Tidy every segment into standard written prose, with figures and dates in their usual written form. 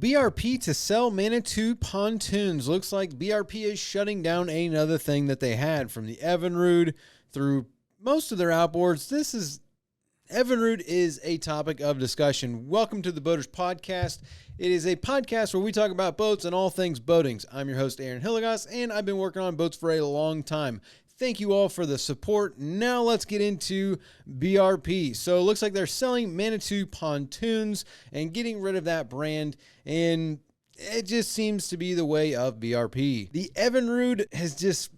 BRP to sell Manitou pontoons. Looks like BRP is shutting down another thing that they had from the Evinrude through most of their outboards. Evinrude is a topic of discussion. Welcome to the Boaters Podcast. It is a podcast where we talk about boats and all things boatings. I'm your host, Aaron Hilligas, and I've been working on boats for a long time. Thank you all for the support. Now let's get into BRP. So it looks like they're selling Manitou pontoons and getting rid of that brand, and it just seems to be the way of BRP. The Evinrude has just,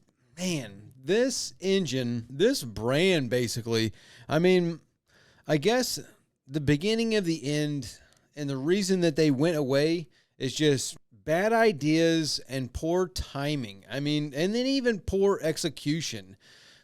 this engine, this brand basically, I guess the beginning of the end and the reason that they went away is just bad ideas and poor timing. And then even poor execution.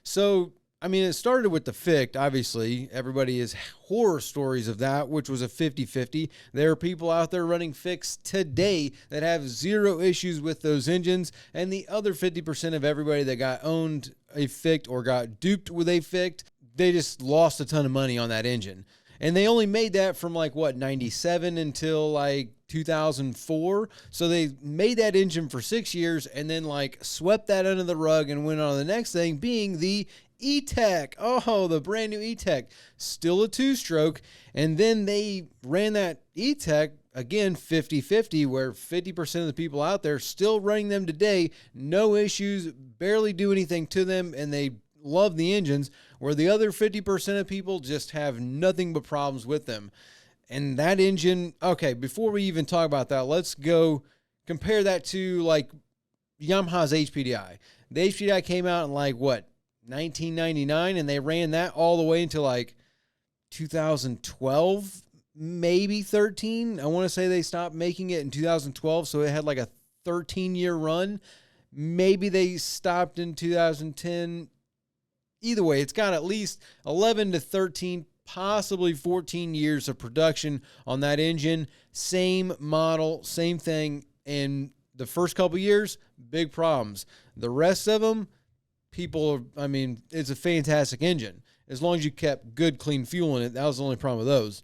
So, it started with the FICT, obviously. Everybody has horror stories of that, which was a 50-50. There are people out there running FICTs today that have zero issues with those engines, and the other 50% of everybody that got owned a FICT or got duped with a FICT, they just lost a ton of money on that engine. And they only made that from 97 until 2004. So they made that engine for 6 years and then swept that under the rug and went on to the next thing, being the E-Tech. Oh, the brand new E-Tech. Still a two-stroke. And then they ran that E-Tech, again, 50-50, where 50% of the people out there still running them today. No issues, barely do anything to them, and they love the engines, where the other 50% of people just have nothing but problems with them. And that engine, okay, before we even talk about that, let's go compare that to Yamaha's HPDI. The HPDI came out in 1999, and they ran that all the way until 2012, maybe 13. I want to say they stopped making it in 2012, so it had a 13-year run. Maybe they stopped in 2010. Either way, it's got at least 11 to 13, possibly 14 years of production on that engine. Same model, same thing. And the first couple years, big problems. The rest of them, it's a fantastic engine. As long as you kept good, clean fuel in it, that was the only problem with those.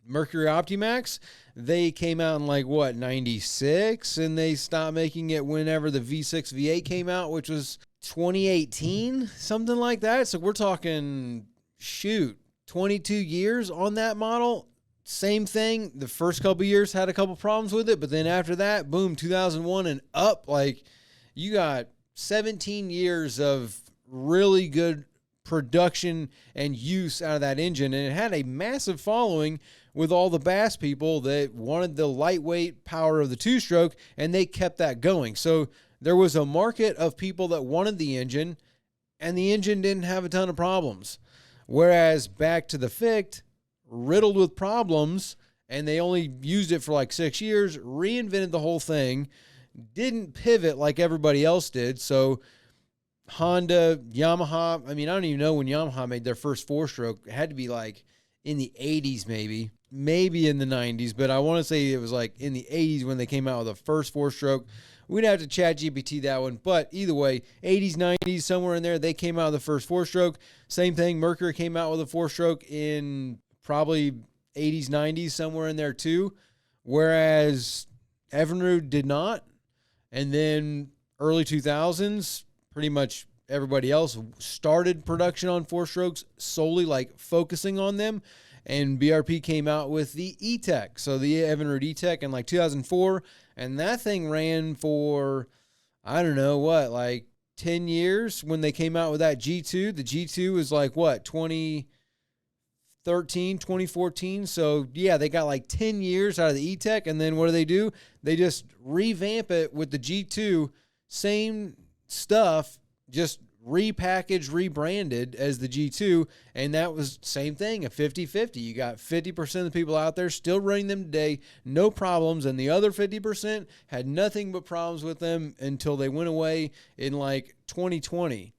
Mercury Optimax, they came out in 96, and they stopped making it whenever the V6 V8 came out, which was 2018, something like that. So we're talking, 22 years on that model. Same thing. The first couple years had a couple problems with it, but then after that, boom, 2001 and up, you got 17 years of really good production and use out of that engine. And it had a massive following with all the bass people that wanted the lightweight power of the two-stroke, and they kept that going. So there was a market of people that wanted the engine, and the engine didn't have a ton of problems. Whereas back to the FICT, riddled with problems, and they only used it for 6 years, reinvented the whole thing, didn't pivot like everybody else did. So Honda, Yamaha, I don't even know when Yamaha made their first four-stroke. It had to be in the 80s maybe in the 90s, but I want to say it was in the 80s when they came out with the first four-stroke. We'd have to chat GPT that one, but either way, 80s, 90s, somewhere in there, they came out with the first four-stroke. Same thing, Mercury came out with a four-stroke in probably 80s, 90s, somewhere in there too, whereas Evinrude did not. And then early 2000s, pretty much everybody else started production on four-strokes, solely focusing on them. And BRP came out with the E-Tech. So the Evinrude E-Tech in 2004. And that thing ran for, 10 years when they came out with that G2. The G2 was 2013, 2014. So yeah, they got 10 years out of the E-Tech. And then what do? They just revamp it with the G2. Same stuff, just repackaged, rebranded as the G2, and that was same thing, a 50-50. You got 50% of the people out there still running them today, no problems, and the other 50% had nothing but problems with them until they went away in 2020.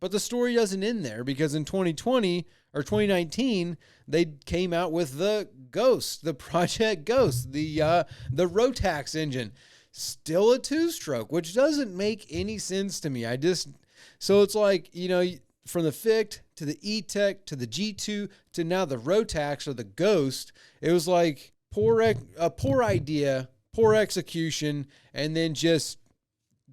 But the story doesn't end there, because in 2020 or 2019, they came out with the Ghost, the Project Ghost, the Rotax engine. Still a two-stroke, which doesn't make any sense to me. So it's from the FICT to the E-Tech to the G2 to now the Rotax or the Ghost, it was a poor idea, poor execution, and then just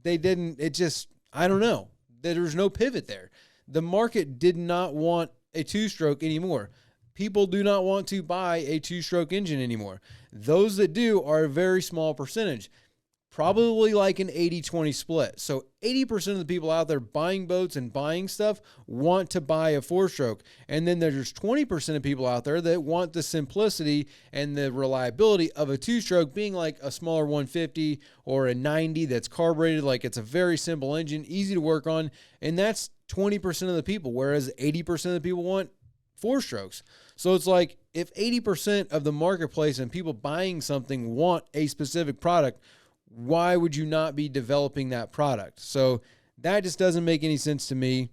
they didn't. It just I don't know. There's no pivot there. The market did not want a two-stroke anymore. People do not want to buy a two-stroke engine anymore. Those that do are a very small percentage. Probably like an 80-20 split. So 80% of the people out there buying boats and buying stuff want to buy a four-stroke. And then there's 20% of people out there that want the simplicity and the reliability of a two-stroke, being like a smaller 150 or a 90 that's carbureted. Like it's a very simple engine, easy to work on. And that's 20% of the people, whereas 80% of the people want four-strokes. So it's like if 80% of the marketplace and people buying something want a specific product, why would you not be developing that product? So that just doesn't make any sense to me,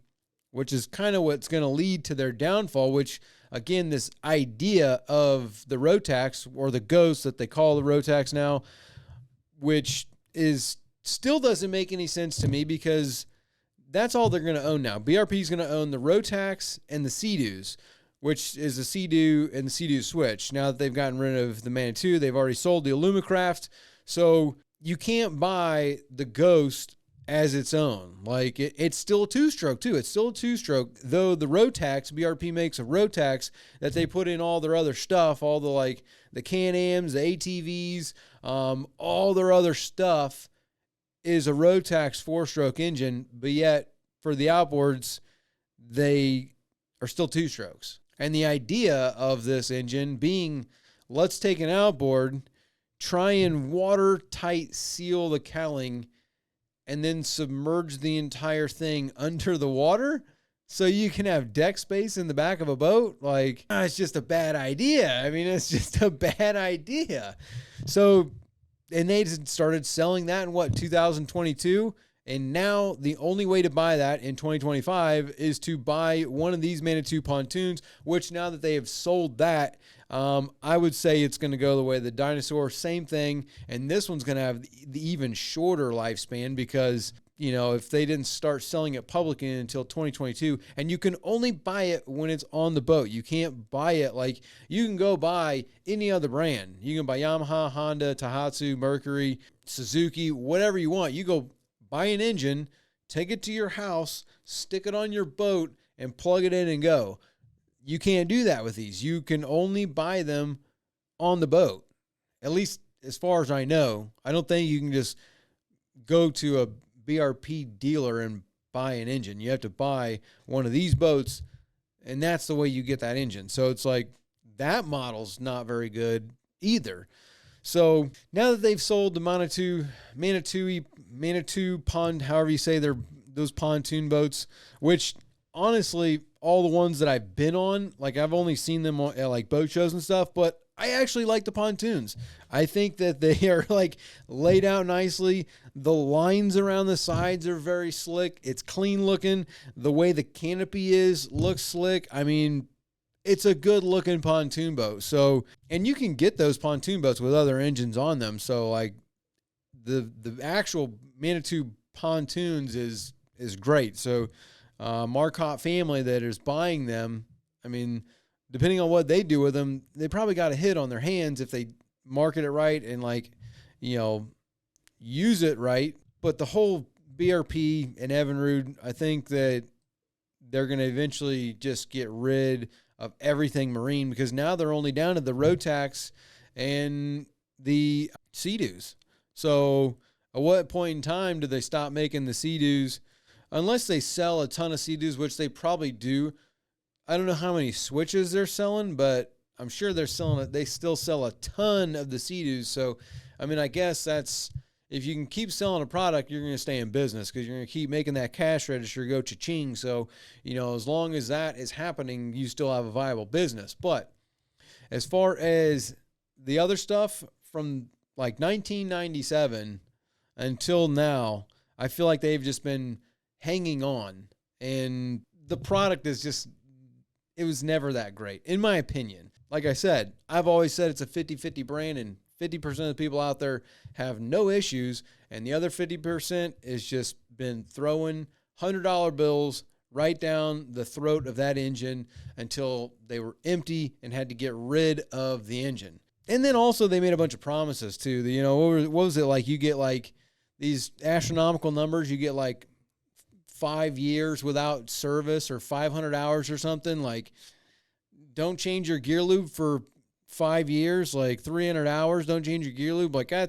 which is kind of what's going to lead to their downfall, which, again, this idea of the Rotax, or the Ghost that they call the Rotax now, which is still doesn't make any sense to me, because that's all they're going to own now. BRP is going to own the Rotax and the Sea-Doos, which is the Sea-Doo and the Sea-Doo Switch. Now that they've gotten rid of the Manitou, they've already sold the Alumacraft. So you can't buy the Ghost as its own. Like it's still a two-stroke too. It's still a two-stroke, though the Rotax, BRP makes a Rotax that they put in all their other stuff, all the like the Can-Ams, the ATVs, all their other stuff is a Rotax four-stroke engine, but yet for the outboards, they are still two strokes. And the idea of this engine being, let's take an outboard, try and watertight seal the cowling, and then submerge the entire thing under the water so you can have deck space in the back of a boat. Like, it's just a bad idea. I mean, it's just a bad idea. So, and they just started selling that in 2022? And now the only way to buy that in 2025 is to buy one of these Manitou pontoons, which now that they have sold that, I would say it's going to go the way of the Dinosaur. Same thing. And this one's going to have the even shorter lifespan, because, you know, if they didn't start selling it publicly until 2022, and you can only buy it when it's on the boat. You can't buy it like you can go buy any other brand. You can buy Yamaha, Honda, Tohatsu, Mercury, Suzuki, whatever you want. You go buy an engine, take it to your house, stick it on your boat, and plug it in and go. You can't do that with these. You can only buy them on the boat, at least as far as I know. I don't think you can just go to a BRP dealer and buy an engine. You have to buy one of these boats, and that's the way you get that engine. So it's like that model's not very good either. So now that they've sold the Manitou pond, however you say those pontoon boats, which honestly, all the ones that I've been on, like I've only seen them at like boat shows and stuff, but I actually like the pontoons. I think that they are like laid out nicely. The lines around the sides are very slick. It's clean looking. The way the canopy looks slick. I mean, it's a good looking pontoon boat. So, and you can get those pontoon boats with other engines on them. So like the actual Manitou pontoons is great. So Marcotte family that is buying them, I mean, depending on what they do with them, they probably got a hit on their hands if they market it right and like, you know, use it right. But the whole BRP and Evinrude, I think that they're going to eventually just get rid of everything marine, because now they're only down to the Rotax and the Sea-Doos. So at what point in time do they stop making the Sea-Doos? Unless they sell a ton of Sea-Doos, which they probably do. I don't know how many switches they're selling, but I'm sure they're selling it. They still sell a ton of the Sea-Doos. So, I mean, I guess that's, if you can keep selling a product, you're going to stay in business, because you're going to keep making that cash register go cha-ching. So, you know, as long as that is happening, you still have a viable business. But as far as the other stuff from like 1997 until now, I feel like they've just been hanging on. And the product is just, it was never that great, in my opinion. Like I said, I've always said it's a 50-50 brand, and 50% of the people out there have no issues, and the other 50% has just been throwing $100 bills right down the throat of that engine until they were empty and had to get rid of the engine. And then also they made a bunch of promises too. You know, what was it like? You get like these astronomical numbers. You get like 5 years without service or 500 hours or something. Like, don't change your gear lube for 5 years, like 300 hours. Don't change your gear lube. Like, I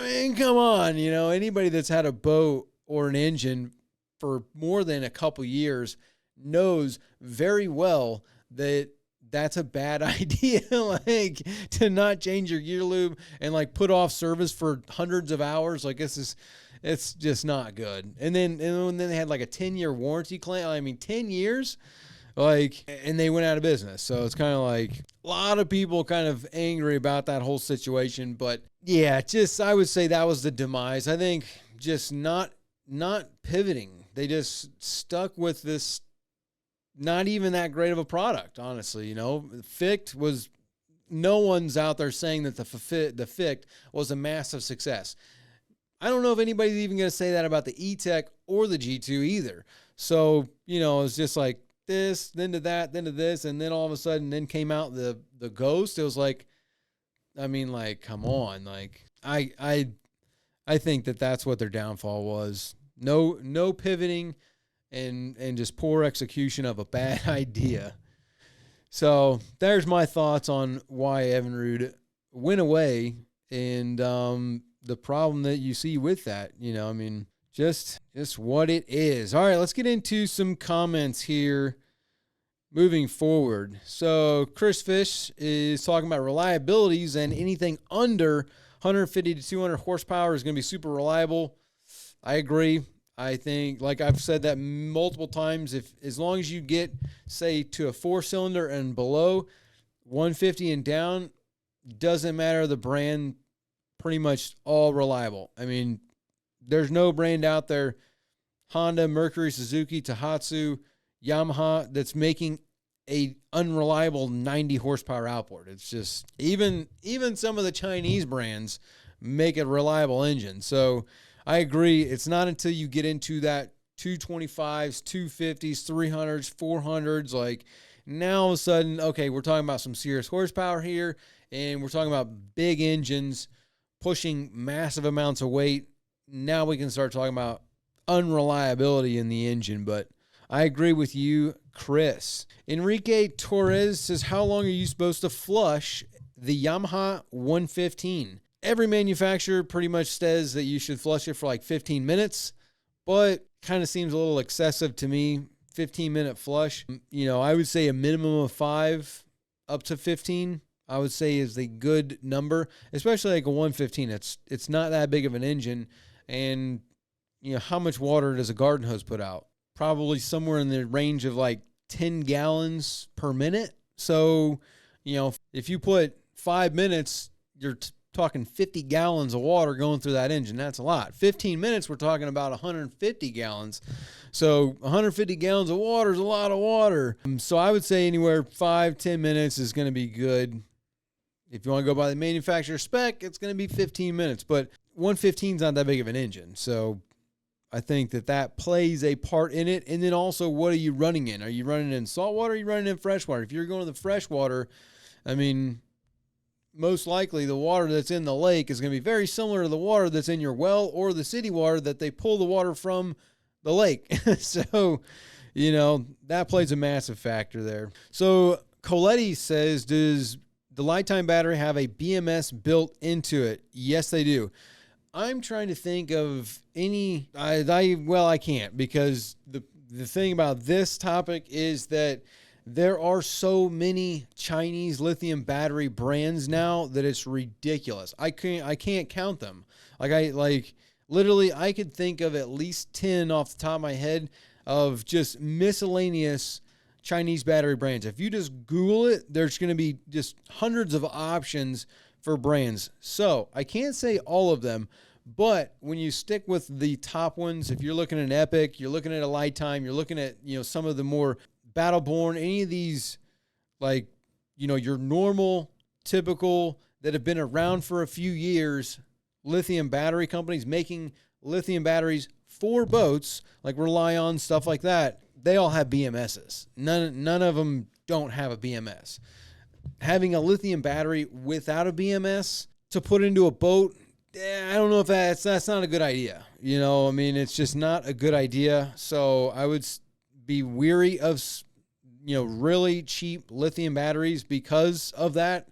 mean, come on. You know, anybody that's had a boat or an engine for more than a couple years knows very well that that's a bad idea, like, to not change your gear lube and like put off service for hundreds of hours. Like, it's just not good. And then they had like a 10-year warranty claim. I mean, 10 years, like, and they went out of business. So it's kind of like a lot of people kind of angry about that whole situation. But yeah, I would say that was the demise. I think just not pivoting. They just stuck with this not even that great of a product, honestly. You know, Ficht was, no one's out there saying that the Ficht was a massive success. I don't know if anybody's even going to say that about the E-Tech or the G2 either. So, you know, it's just like this, then to that, then to this, and then all of a sudden then came out the Ghost. It was like, I mean, like, come on. Like, I think that's what their downfall was. No pivoting. And just poor execution of a bad idea. So there's my thoughts on why Evinrude went away and the problem that you see with that. You know, I mean, just what it is. All right, let's get into some comments here moving forward. So Chris Fish is talking about reliabilities, and anything under 150 to 200 horsepower is going to be super reliable. I agree. I think, like I've said that multiple times, as long as you get, say, to a 4-cylinder and below, 150 and down, doesn't matter the brand, pretty much all reliable. I mean, there's no brand out there, Honda, Mercury, Suzuki, Tohatsu, Yamaha, that's making a unreliable 90 horsepower outboard. It's just, even some of the Chinese brands make a reliable engine. So I agree. It's not until you get into that 225s, 250s, 300s, 400s, like, now all of a sudden, okay, we're talking about some serious horsepower here, and we're talking about big engines pushing massive amounts of weight. Now we can start talking about unreliability in the engine. But I agree with you, Chris. Enrique Torres says, how long are you supposed to flush the Yamaha 115? Every manufacturer pretty much says that you should flush it for like 15 minutes, but kind of seems a little excessive to me. 15-minute flush. You know, I would say a minimum of 5 up to 15, I would say, is the good number, especially like a 115. It's not that big of an engine. And, you know, how much water does a garden hose put out? Probably somewhere in the range of like 10 gallons per minute. So, you know, if you put 5 minutes, you're talking 50 gallons of water going through that engine. That's a lot. 15 minutes, we're talking about 150 gallons. So 150 gallons of water is a lot of water. So I would say anywhere 5-10 minutes is going to be good. If you want to go by the manufacturer spec, it's going to be 15 minutes. But 115 is not that big of an engine. So I think that plays a part in it. And then also, what are you running in? Are you running in salt water? Or are you running in fresh water? If you're going to the fresh water, I mean, most likely the water that's in the lake is going to be very similar to the water that's in your well or the city water that they pull the water from the lake. So, you know, that plays a massive factor there. So Coletti says, does the Lifetime battery have a BMS built into it? Yes, they do. I'm trying to think of any, I can't, because the thing about this topic is that there are so many Chinese lithium battery brands now that it's ridiculous. I can't count them. Literally, I could think of at least 10 off the top of my head of just miscellaneous Chinese battery brands. If you just Google it, there's going to be just hundreds of options for brands. So I can't say all of them, but when you stick with the top ones, if you're looking at an Epic, you're looking at a Lifetime, you're looking at, you know, some of the more Battleborn, any of these, like, you know, your normal, typical, that have been around for a few years, lithium battery companies making lithium batteries for boats, like Relion, stuff like that, they all have BMSs. None of them don't have a BMS. having a lithium battery without a BMS to put into a boat, I don't know if that's not a good idea. You know, I mean, it's just not a good idea. So I would be weary of, really cheap lithium batteries because of that.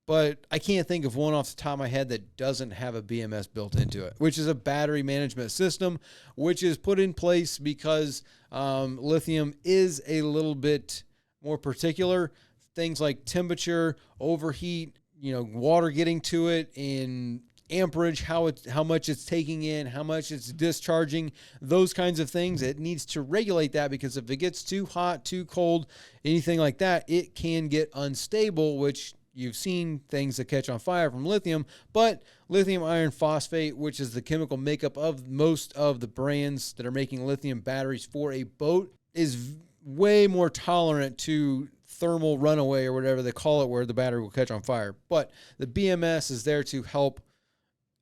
But I can't think of one off the top of my head that doesn't have a BMS built into it, which is a battery management system, which is put in place because lithium is a little bit more particular. Things like temperature, overheat, water getting to it, and amperage, how much it's taking in, how much it's discharging, those kinds of things. It needs to regulate that, because if it gets too hot, too cold, anything like that, it can get unstable, which you've seen things that catch on fire from lithium. But lithium iron phosphate, which is the chemical makeup of most of the brands that are making lithium batteries for a boat, is way more tolerant to thermal runaway, or whatever they call it, where the battery will catch on fire. But the BMS is there to help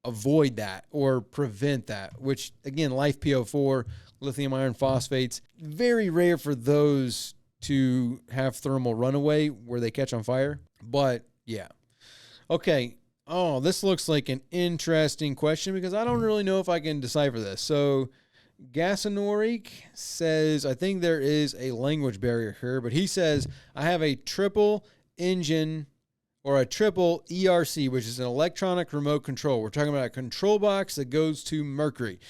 avoid that or prevent that, which, again, Life PO4, lithium iron phosphates, very rare for those to have thermal runaway where they catch on fire. But yeah. Okay. Oh, this looks like an interesting question, because I don't really know if I can decipher this. So Gasanorik says, I think there is a language barrier here, but he says, I have a triple engine, or a triple ERC, which is an electronic remote control. We're talking about a control box that goes to Mercury.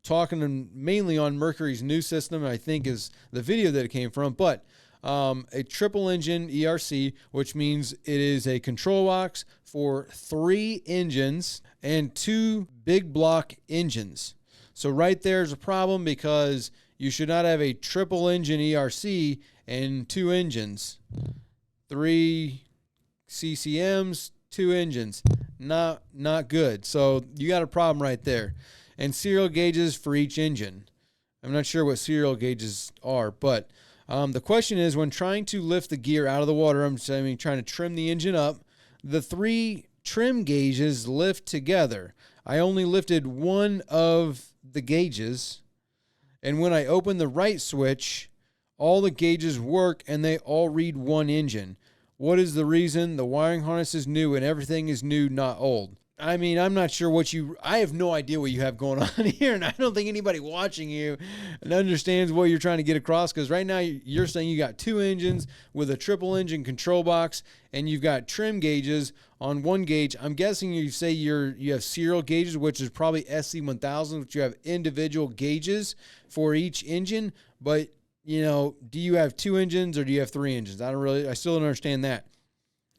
Talking mainly on Mercury's new system, I think, is the video that it came from. But a triple engine ERC, which means it is a control box for 3 engines and 2 big block engines. So right there's a problem, because you should not have a triple engine ERC and 2 engines. 3 CCMs, 2 engines. Not good. So you got a problem right there. And serial gauges for each engine. I'm not sure what serial gauges are, but the question is, when trying to lift the gear out of the water, trying to trim the engine up, the 3 trim gauges lift together. I only lifted one of the gauges, and when I open the right switch, all the gauges work and they all read one engine. What is the reason? The wiring harness is new and everything is new, not old. I mean, I'm not sure I have no idea what you have going on here, and I don't think anybody watching you understands what you're trying to get across, because right now you're saying you got 2 engines with a triple engine control box, and you've got trim gauges on one gauge. I'm guessing you say you have serial gauges, which is probably SC1000, which you have individual gauges for each engine, but do you have 2 engines or do you have 3 engines? I still don't understand that.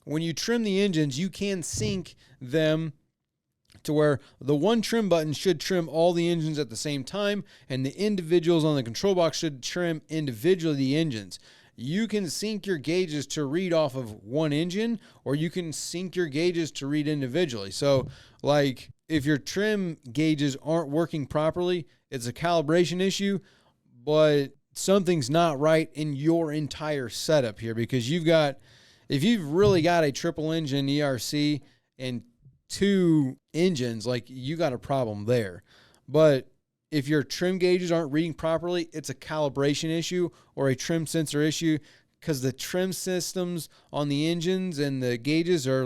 When you trim the engines, you can sync them to where the one trim button should trim all the engines at the same time, and the individuals on the control box should trim individually the engines. You can sync your gauges to read off of one engine, or you can sync your gauges to read individually. So, like, if your trim gauges aren't working properly, it's a calibration issue, but something's not right in your entire setup here, because if you've really got a triple engine ERC and 2 engines, like, you got a problem there. But if your trim gauges aren't reading properly, it's a calibration issue or a trim sensor issue, because the trim systems on the engines and the gauges are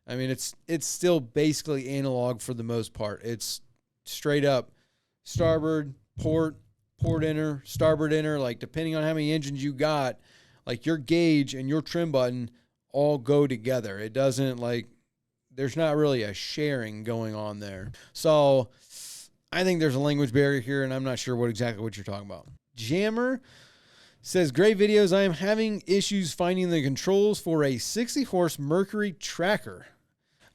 it's still basically analog for the most part. It's straight up starboard, port enter, starboard enter, like, depending on how many engines you got, like, your gauge and your trim button all go together. It doesn't, there's not really a sharing going on there. So I think there's a language barrier here, and I'm not sure exactly what you're talking about. Jammer says, great videos. I am having issues finding the controls for a 60-horse Mercury tracker.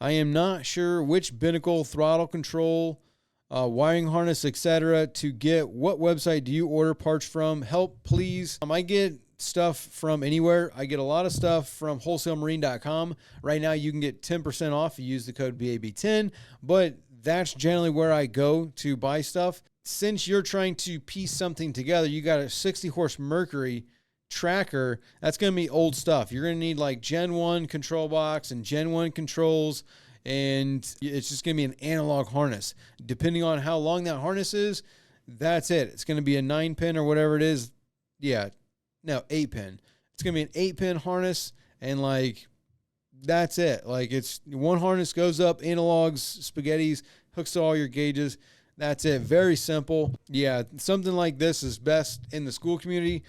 I am not sure which binnacle, throttle control, wiring harness, etc. to get. What website do you order parts from? Help, please. I get stuff from anywhere. I get a lot of stuff from wholesalemarine.com. Right now you can get 10% off if you use the code BAB10, but that's generally where I go to buy stuff. Since you're trying to piece something together, you got a 60-horse Mercury tracker, that's going to be old stuff. You're going to need like Gen 1 control box and Gen 1 controls, and it's just going to be an analog harness. Depending on how long that harness is, that's it. It's going to be a 9-pin or whatever it is. Yeah. No, 8-pin. It's going to be an 8-pin harness, and like That's it. Like, it's one harness goes up, analogs, spaghettis, hooks to all your gauges. That's it. Very simple. Yeah, something like this is best in the school community.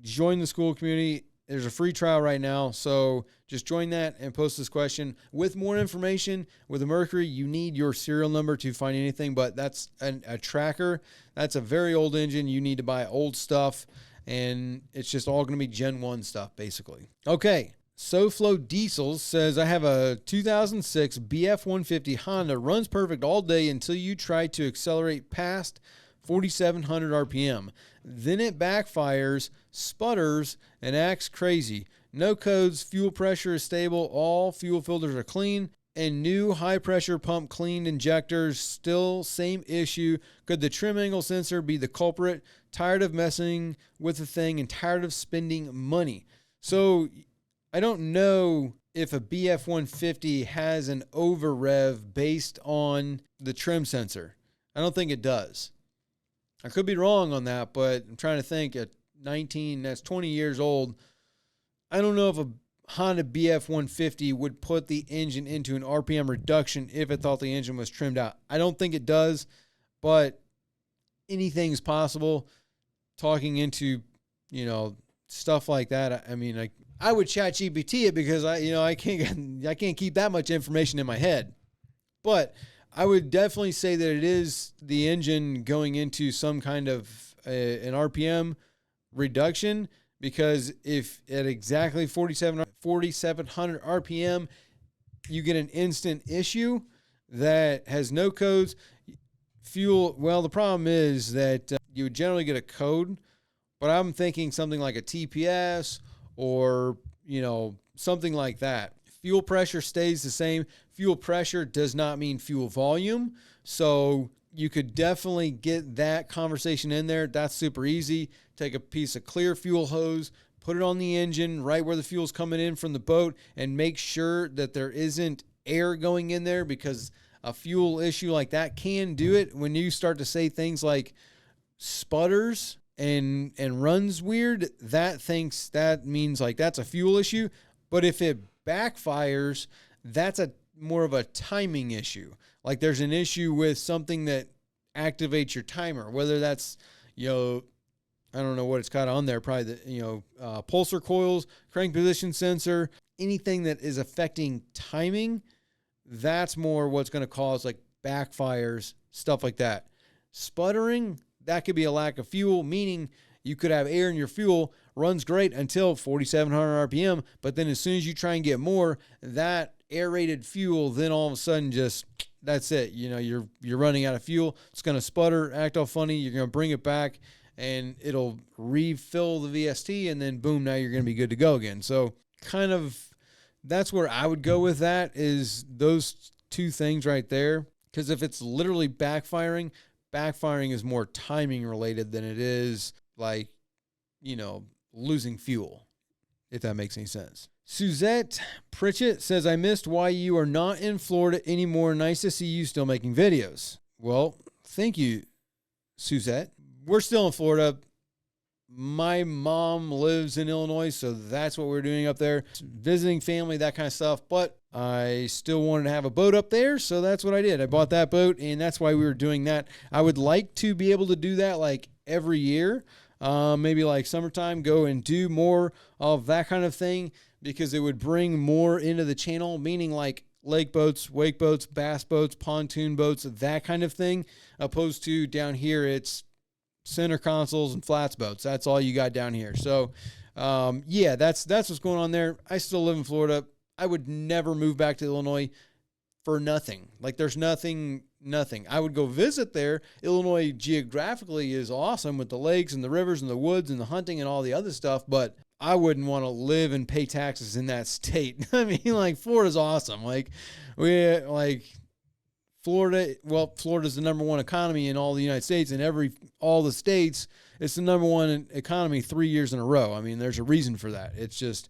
Join the school community. There's a free trial right now, so just join that and post this question. With more information, with a Mercury, you need your serial number to find anything, but that's a tracker. That's a very old engine. You need to buy old stuff, and it's just all going to be Gen 1 stuff, basically. Okay. SoFlo Diesel says, I have a 2006 BF-150 Honda, runs perfect all day until you try to accelerate past 4,700 RPM. Then it backfires, sputters, and acts crazy. No codes, fuel pressure is stable, all fuel filters are clean, and new high-pressure pump cleaned injectors, still same issue. Could the trim angle sensor be the culprit? Tired of messing with the thing and tired of spending money. So I don't know if a BF-150 has an over rev based on the trim sensor. I don't think it does. I could be wrong on that, but I'm trying to think. At 19, that's 20 years old. I don't know if a Honda BF-150 would put the engine into an RPM reduction if it thought the engine was trimmed out. I don't think it does, but anything's possible. Talking into, stuff like that. I mean, I would chat GPT it because I can't keep that much information in my head. But I would definitely say that it is the engine going into some kind of an RPM reduction, because if at exactly 4,700 RPM, you get an instant issue that has no codes. Well, the problem is that you would generally get a code, but I'm thinking something like a TPS or, something like that. Fuel pressure stays the same. Fuel pressure does not mean fuel volume. So you could definitely get that conversation in there. That's super easy. Take a piece of clear fuel hose, put it on the engine right where the fuel's coming in from the boat, and make sure that there isn't air going in there, because a fuel issue like that can do it. When you start to say things like sputters and runs weird, that means like that's a fuel issue. But if it backfires, that's more of a timing issue. Like there's an issue with something that activates your timer, whether that's, I don't know what it's got on there, probably the, pulsar coils, crank position sensor, anything that is affecting timing. That's more what's going to cause like backfires, stuff like that. Sputtering, that could be a lack of fuel, meaning you could have air in your fuel, runs great until 4,700 RPM, but then as soon as you try and get more, that aerated fuel, then all of a sudden that's it. You're running out of fuel. It's going to sputter, act all funny. You're going to bring it back, and it'll refill the VST, and then boom, now you're going to be good to go again. So kind of that's where I would go with that, is those two things right there. Because if it's literally backfiring is more timing related than it is like, losing fuel, if that makes any sense. Suzette Pritchett says, I missed why you are not in Florida anymore. Nice to see you still making videos. Well, thank you, Suzette. We're still in Florida. My mom lives in Illinois, so that's what we're doing up there. Visiting family, that kind of stuff. But I still wanted to have a boat up there, so that's what I did. I bought that boat, and that's why we were doing that. I would like to be able to do that like every year. Maybe like summertime, go and do more of that kind of thing, because it would bring more into the channel, meaning like lake boats, wake boats, bass boats, pontoon boats, that kind of thing, opposed to down here, it's center consoles and flats boats. That's all you got down here. So, that's what's going on there. I still live in Florida. I would never move back to Illinois for nothing. Like there's nothing. I would go visit there. Illinois geographically is awesome with the lakes and the rivers and the woods and the hunting and all the other stuff, but I wouldn't want to live and pay taxes in that state. I mean, like Florida's awesome. Florida's the number one economy in all the United States, and all the states, it's the number one economy 3 years in a row. I mean, there's a reason for that. It's just,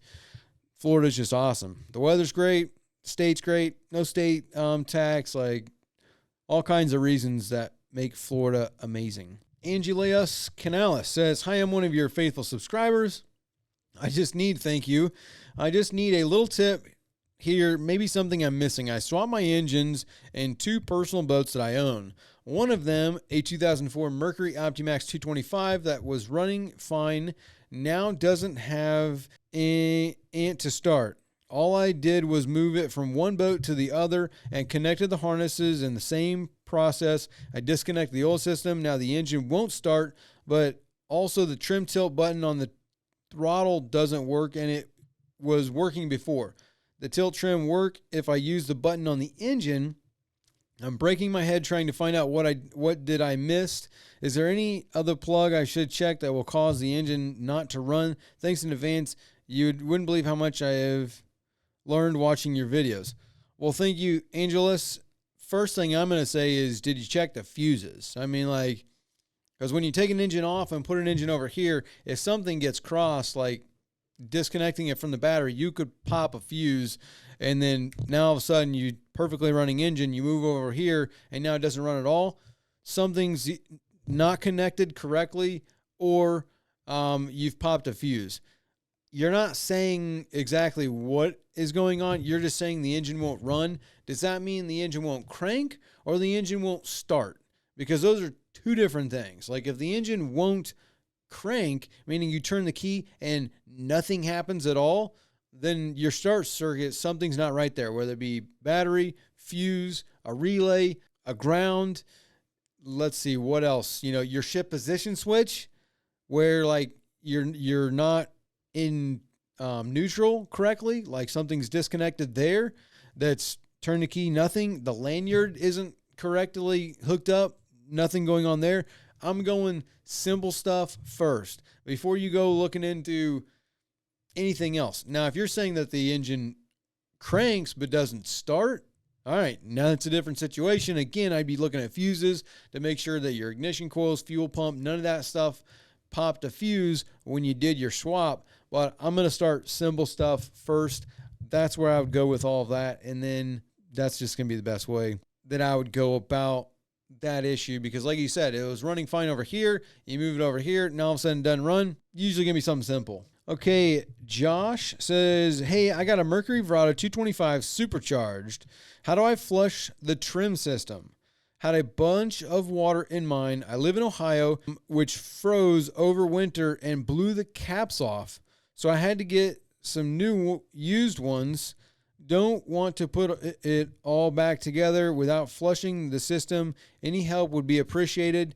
Florida's just awesome. The weather's great. State's great. No state tax, like all kinds of reasons that make Florida amazing. Angelius Canales says, hi, I'm one of your faithful subscribers. Thank you. I just need a little tip here, maybe something I'm missing. I swapped my engines in 2 personal boats that I own. One of them, a 2004 Mercury Optimax 225 that was running fine, now doesn't have an ant to start. All I did was move it from one boat to the other and connected the harnesses in the same process. I disconnected the oil system. Now the engine won't start, but also the trim tilt button on the throttle doesn't work, and it was working before. The tilt trim work if I use the button on the engine. I'm breaking my head trying to find out what did I miss. Is there any other plug I should check that will cause the engine not to run? Thanks in advance. You wouldn't believe how much I have learned watching your videos. Well, thank you, Angelus. First thing I'm going to say is, did you check the fuses? I mean, like, because when you take an engine off and put an engine over here, if something gets crossed, like disconnecting it from the battery, you could pop a fuse, and then now all of a sudden you perfectly running engine, you move over here and now it doesn't run at all. Something's not connected correctly, or you've popped a fuse. You're not saying exactly what is going on. You're just saying the engine won't run. Does that mean the engine won't crank or the engine won't start? Because those are 2 different things. Like if the engine won't crank, meaning you turn the key and nothing happens at all, then your start circuit, something's not right there, whether it be battery, fuse, a relay, a ground. Let's see, what else? You know, your shift position switch, where like you're not in neutral correctly, like something's disconnected there. That's turn the key, nothing. The lanyard isn't correctly hooked up, nothing going on there. I'm going simple stuff first before you go looking into anything else. Now, if you're saying that the engine cranks but doesn't start, all right, now it's a different situation. Again, I'd be looking at fuses to make sure that your ignition coils, fuel pump, none of that stuff popped a fuse when you did your swap. But I'm going to start simple stuff first. That's where I would go with all of that. And then that's just going to be the best way that I would go about that issue, because like you said, it was running fine over here. You move it over here, now all of a sudden it doesn't run. Usually going to be something simple. Okay, Josh says, hey, I got a Mercury Verado 225 supercharged. How do I flush the trim system? Had a bunch of water in mine. I live in Ohio, which froze over winter and blew the caps off. So I had to get some new used ones. Don't want to put it all back together without flushing the system. Any help would be appreciated.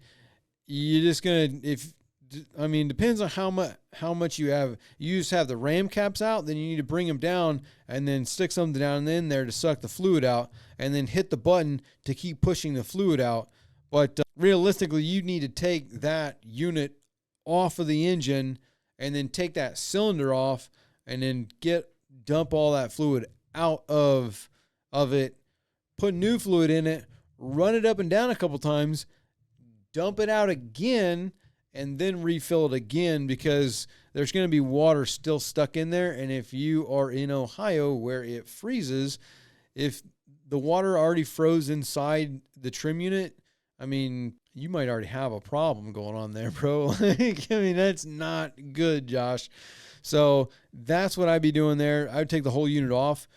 You're just going to, depends on how much you have. You just have the ram caps out, then you need to bring them down and then stick something down in there to suck the fluid out, and then hit the button to keep pushing the fluid out. But realistically, you need to take that unit off of the engine and then take that cylinder off and then dump all that fluid out of it, put new fluid in it, run it up and down a couple times, dump it out again, and then refill it again, because there's going to be water still stuck in there. And if you are in Ohio where it freezes, if the water already froze inside the trim unit, you might already have a problem going on there, bro. That's not good, Josh. So that's what I'd be doing there. I would take the whole unit off,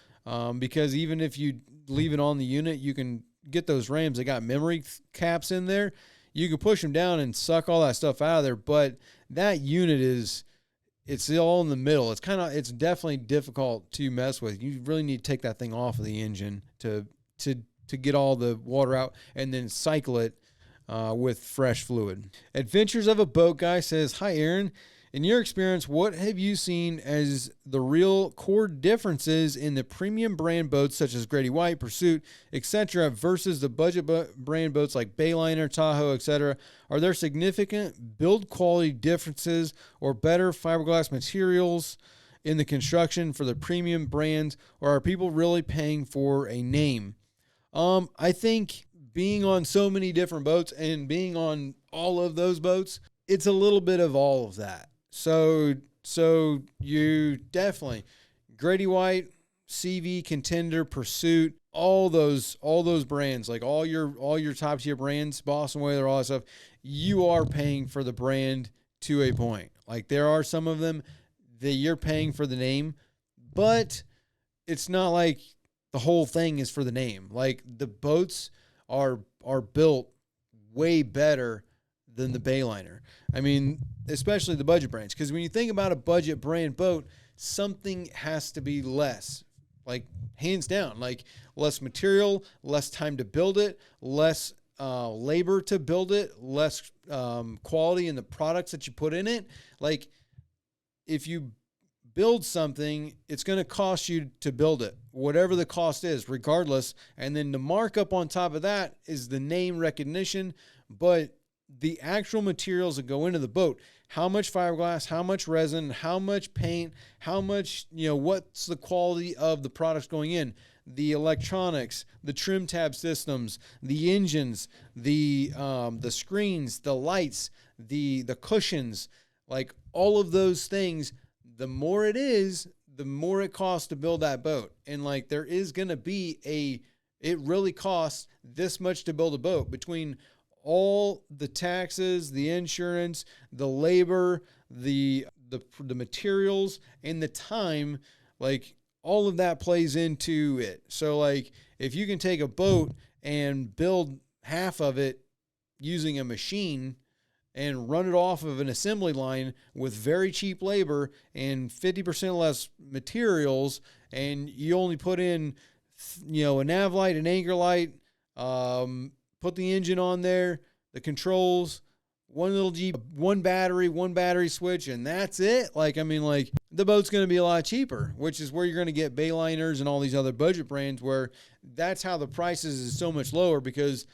because even if you leave it on the unit, you can get those rams. They got memory caps in there. You can push them down and suck all that stuff out of there. But that unit it's all in the middle. It's definitely difficult to mess with. You really need to take that thing off of the engine to get all the water out and then cycle it with fresh fluid. Adventures of a Boat Guy says, hi, Aaron. In your experience, what have you seen as the real core differences in the premium brand boats such as Grady White, Pursuit, etc. versus the budget brand boats like Bayliner, Tahoe, etc.? Are there significant build quality differences or better fiberglass materials in the construction for the premium brands, or are people really paying for a name? I think being on so many different boats and being on all of those boats, it's a little bit of all of that. So you definitely Grady White, CV, Contender, Pursuit, all those brands, like all your top tier brands, Boston Whaler, all that stuff, you are paying for the brand to a point. Like there are some of them that you're paying for the name, but it's not like the whole thing is for the name. Like the boats are built way better than the Bayliner. I mean, especially the budget brands, because when you think about a budget brand boat, something has to be less, like hands down, like less material, less time to build it, less labor to build it, less quality in the products that you put in it. Like if you build something, it's going to cost you to build it, whatever the cost is, regardless. And then the markup on top of that is the name recognition, but the actual materials that go into the boat, how much fiberglass, how much resin, how much paint, how much, what's the quality of the products going in, the electronics, the trim tab systems, the engines, the screens, the lights, the cushions, like all of those things. The more it is, the more it costs to build that boat. And like there is going to be it really costs this much to build a boat between all the taxes, the insurance, the labor, the materials, and the time. Like all of that plays into it. So like if you can take a boat and build half of it using a machine and run it off of an assembly line with very cheap labor and 50% less materials, and you only put in, a nav light, an anchor light, put the engine on there, the controls, one battery switch, and that's it. Like, I mean, like the boat's going to be a lot cheaper, which is where you're going to get Bayliners and all these other budget brands where that's how the prices is so much lower, because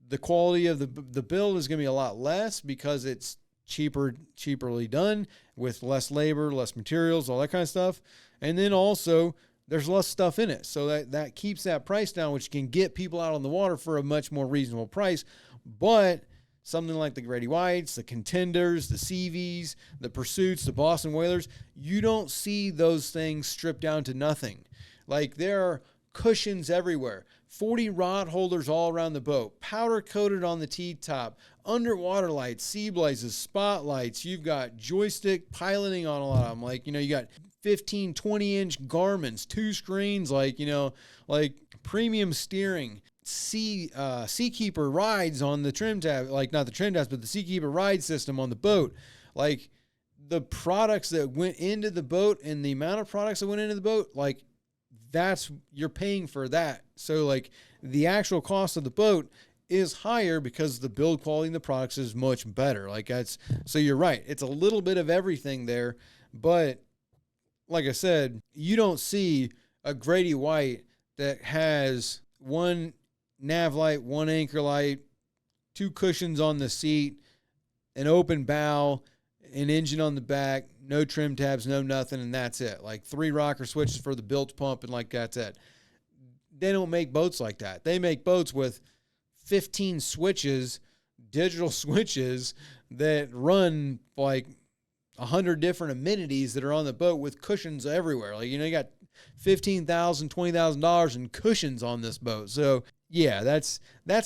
the quality of the build is going to be a lot less because it's cheaperly done with less labor, less materials, all that kind of stuff. And then also there's less stuff in it. So that keeps that price down, which can get people out on the water for a much more reasonable price. But something like the Grady Whites, the Contenders, the CVs, the Pursuits, the Boston Whalers, you don't see those things stripped down to nothing. Like there are cushions everywhere, 40 rod holders all around the boat, powder coated on the T-top, underwater lights, sea blazes, spotlights. You've got joystick piloting on a lot of them. Like, you got 15, 20-inch Garmin's, 2 screens, like premium steering, Seakeeper rides on the trim tab, like not the trim tabs, but the Seakeeper ride system on the boat. Like the products that went into the boat and the amount of products that went into the boat, like you're paying for that. So like the actual cost of the boat is higher because the build quality and the products is much better. So you're right. It's a little bit of everything there, but like I said, you don't see a Grady White that has one nav light, one anchor light, 2 cushions on the seat, an open bow, an engine on the back, no trim tabs, no nothing, and that's it. Like 3 rocker switches for the bilge pump, and like that's it. They don't make boats like that. They make boats with 15 switches, digital switches that run like 100 different amenities that are on the boat with cushions everywhere. Like, you got $15,000, $20,000 in cushions on this boat. So yeah, that's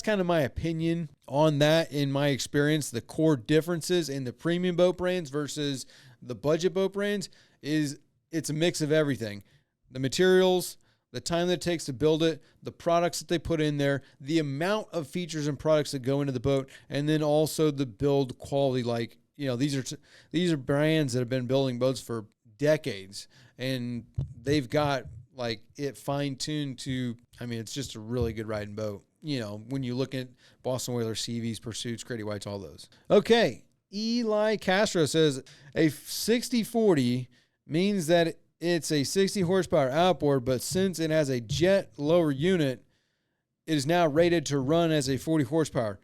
kind of my opinion on that. In my experience, the core differences in the premium boat brands versus the budget boat brands is it's a mix of everything. The materials, the time that it takes to build it, the products that they put in there, the amount of features and products that go into the boat, and then also the build quality. Like, these are brands that have been building boats for decades, and they've got like it fine-tuned to, it's just a really good riding boat. When you look at Boston Whaler, CVs, Pursuits, Grady Whites, all those. Okay, Eli Castro says a 60/40 means that it's a 60 horsepower outboard, but since it has a jet lower unit, it is now rated to run as a 40 horsepower.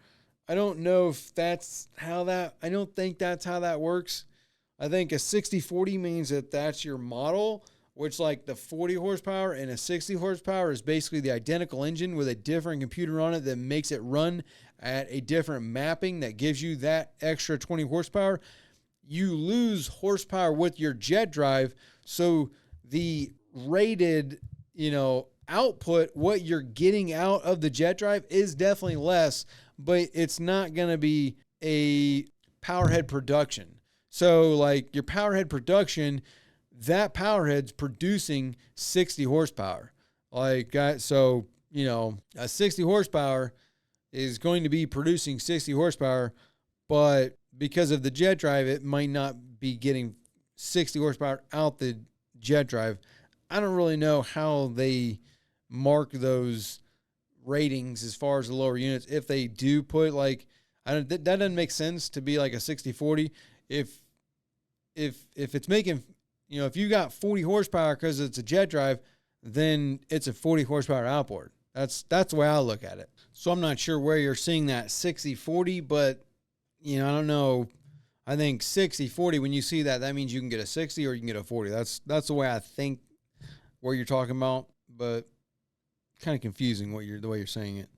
I don't know if I don't think that's how that works. I think a 60/40 means that that's your model, which like the 40 horsepower and a 60 horsepower is basically the identical engine with a different computer on it that makes it run at a different mapping that gives you that extra 20 horsepower. You lose horsepower with your jet drive, so the rated, output, what you're getting out of the jet drive is definitely less, but it's not going to be a powerhead production. So like your powerhead production, that power head's producing 60 horsepower. So, a 60 horsepower is going to be producing 60 horsepower, but because of the jet drive, it might not be getting 60 horsepower out the jet drive. I don't really know how they mark those ratings as far as the lower units. If they do put that doesn't make sense to be like a 60-40. If it's making, if you got 40 horsepower because it's a jet drive, then it's a 40 horsepower outboard. That's the way I look at it. So I'm not sure where you're seeing that 60-40, but I don't know. I think 60-40, when you see that, that means you can get a 60 or you can get a 40. That's the way I think where you're talking about, but kind of confusing the way you're saying it.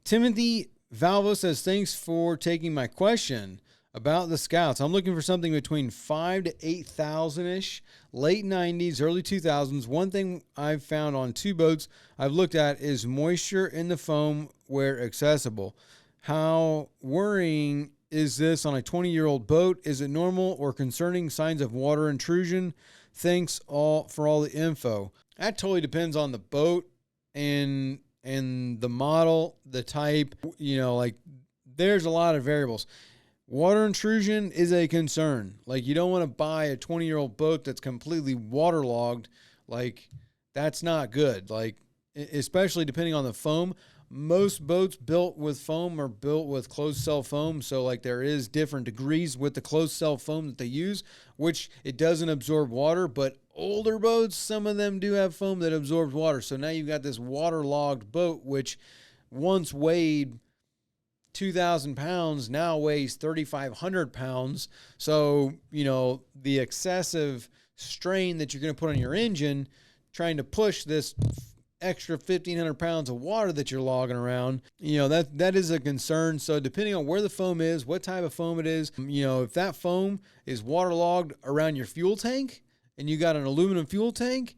Timothy Valvo says, thanks for taking my question about the Scouts. I'm looking for something between 5,000 to 8,000-ish, late 90s, early 2000s. One thing I've found on two boats I've looked at is moisture in the foam where accessible. How worrying is this on a 20-year-old boat? Is it normal or concerning signs of water intrusion? Thanks for all the info. That totally depends on the boat and the model, the type. There's a lot of variables. Water intrusion is a concern. You don't want to buy a 20-year-old boat that's completely waterlogged. That's not good. Especially depending on the foam. Most boats built with foam are built with closed cell foam. So there is different degrees with the closed cell foam that they use, which it doesn't absorb water. But older boats, some of them do have foam that absorbs water. So now you've got this waterlogged boat, which once weighed 2,000 pounds, now weighs 3,500 pounds. So, the excessive strain that you're going to put on your engine, trying to push this extra 1,500 pounds of water that you're logging around, that is a concern. So depending on where the foam is, what type of foam it is, if that foam is waterlogged around your fuel tank and you got an aluminum fuel tank,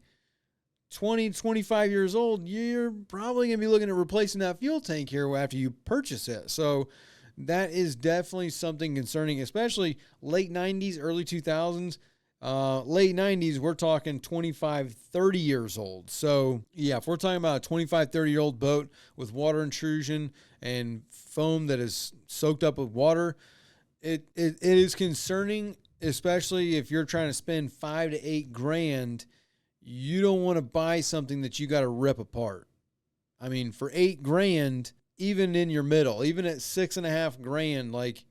20, 25 years old, you're probably going to be looking at replacing that fuel tank here after you purchase it. So that is definitely something concerning, especially late 90s, early 2000s. Late 90s, we're talking 25, 30 years old. So, yeah, if we're talking about a 25, 30-year-old boat with water intrusion and foam that is soaked up with water, it is concerning, especially if you're trying to spend $5,000 to $8,000. You don't want to buy something that you got to rip apart. I mean, for $8,000, even in your middle, even at $6,500,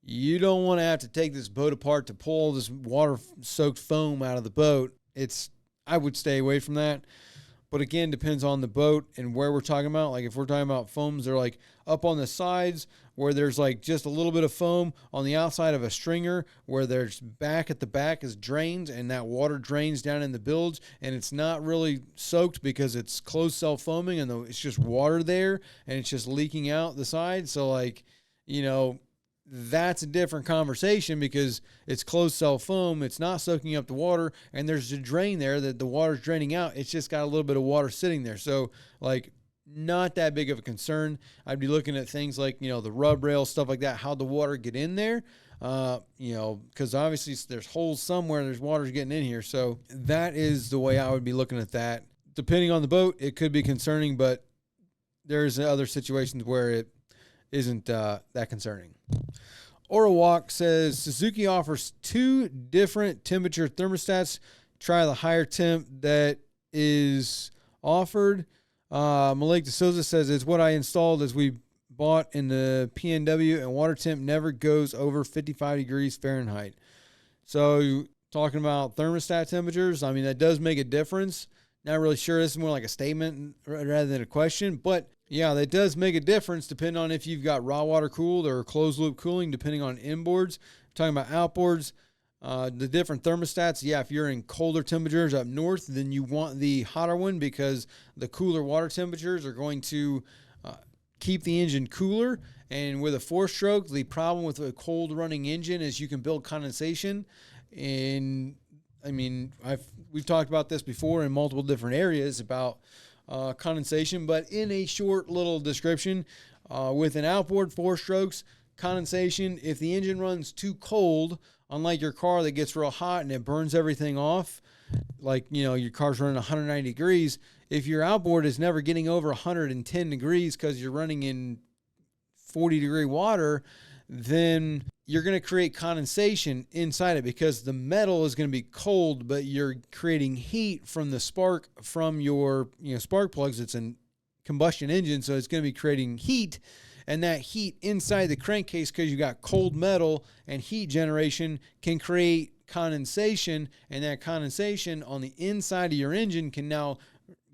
you don't want to have to take this boat apart to pull this water-soaked foam out of the boat. I would stay away from that. But again, depends on the boat and where we're talking about. If we're talking about foams, they're up on the sides where there's just a little bit of foam on the outside of a stringer where there's back at the back is drains and that water drains down in the bilge and it's not really soaked because it's closed cell foaming and it's just water there and it's just leaking out the side. So that's a different conversation because it's closed cell foam. It's not soaking up the water, and there's a drain there that the water's draining out. It's just got a little bit of water sitting there. So, not that big of a concern. I'd be looking at things like, the rub rail, stuff like that, how the water get in there, because obviously there's holes somewhere, there's water's getting in here. So that is the way I would be looking at that. Depending on the boat, it could be concerning, but there's other situations where it isn't that concerning. Orawak says Suzuki offers 2 different temperature thermostats. Try the higher temp that is offered. Malik De Souza says it's what I installed as we bought in the PNW, and water temp never goes over 55 degrees Fahrenheit. So talking about thermostat temperatures, I mean, that does make a difference. Not really sure. This is more like a statement rather than a question, but yeah, that does make a difference depending on if you've got raw water cooled or closed loop cooling, depending on inboards. Talking about outboards, the different thermostats. Yeah, if you're in colder temperatures up north, then you want the hotter one because the cooler water temperatures are going to keep the engine cooler. And with a 4-stroke, the problem with a cold running engine is you can build condensation. And I mean, we've talked about this before in multiple different areas about condensation, but in a short little description, with an outboard 4 strokes, condensation, if the engine runs too cold Unlike your car that gets real hot and it burns everything off, like, your car's running 190 degrees. If your outboard is never getting over 110 degrees because you're running in 40-degree water, then you're going to create condensation inside it because the metal is going to be cold, but you're creating heat from the spark from your spark plugs. It's a combustion engine, so it's going to be creating heat, and that heat inside the crankcase, because you got cold metal and heat generation, can create condensation, and that condensation on the inside of your engine can now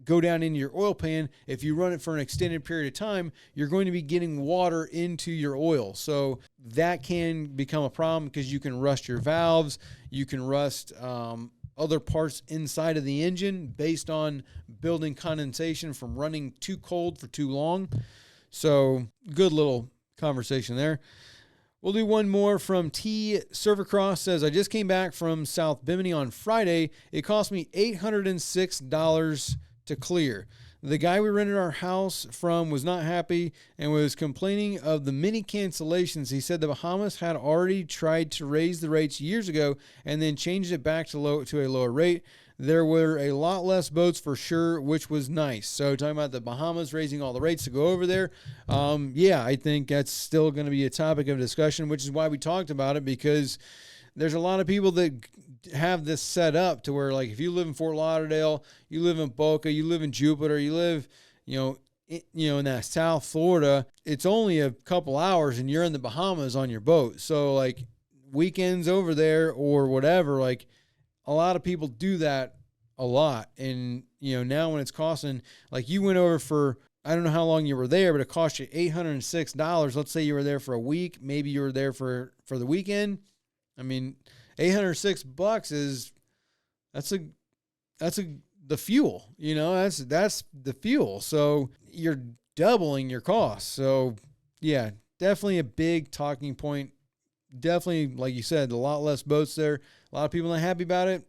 go down into your oil pan. If you run it for an extended period of time, you're going to be getting water into your oil. So that can become a problem because you can rust your valves. You can rust other parts inside of the engine based on building condensation from running too cold for too long. So good little conversation there. We'll do one more from T. Servercross. Says, I just came back from South Bimini on Friday. It cost me $806 to clear. The guy we rented our house from was not happy and was complaining of the many cancellations. He said the Bahamas had already tried to raise the rates years ago and then changed it back to a lower rate. There were a lot less boats for sure, which was nice. So talking about the Bahamas raising all the rates to go over there, I think that's still going to be a topic of discussion, which is why we talked about it, because there's a lot of people that have this set up to where, like, if you live in Fort Lauderdale, you live in Boca, you live in Jupiter, you live, in that South Florida, it's only a couple hours and you're in the Bahamas on your boat. So, like, weekends over there or whatever, like, a lot of people do that a lot. And, now when it's costing, like, you went over for, I don't know how long you were there, but it cost you $806. Let's say you were there for a week. Maybe you were there for the weekend. I mean, $806 that's the fuel, that's the fuel. So you're doubling your costs. So yeah, definitely a big talking point. Definitely, like you said, a lot less boats there. A lot of people not happy about it.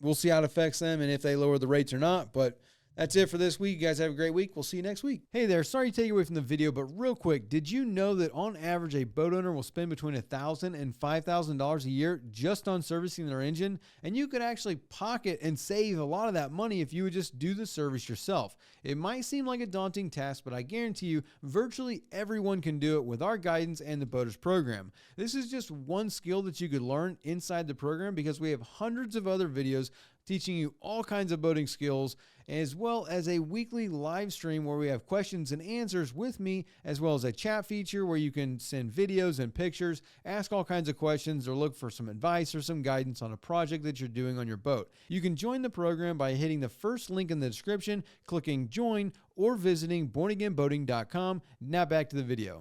We'll see how it affects them and if they lower the rates or not. But that's it for this week. You guys have a great week. We'll see you next week. Hey there, sorry to take you away from the video, but real quick, did you know that on average a boat owner will spend between $1,000 and $5,000 a year just on servicing their engine? And you could actually pocket and save a lot of that money if you would just do the service yourself. It might seem like a daunting task, but I guarantee you virtually everyone can do it with our guidance and the Boaters program. This is just one skill that you could learn inside the program, because we have hundreds of other videos teaching you all kinds of boating skills, as well as a weekly live stream where we have questions and answers with me, as well as a chat feature where you can send videos and pictures, ask all kinds of questions, or look for some advice or some guidance on a project that you're doing on your boat. You can join the program by hitting the first link in the description, clicking join, or visiting bornagainboating.com. Now back to the video.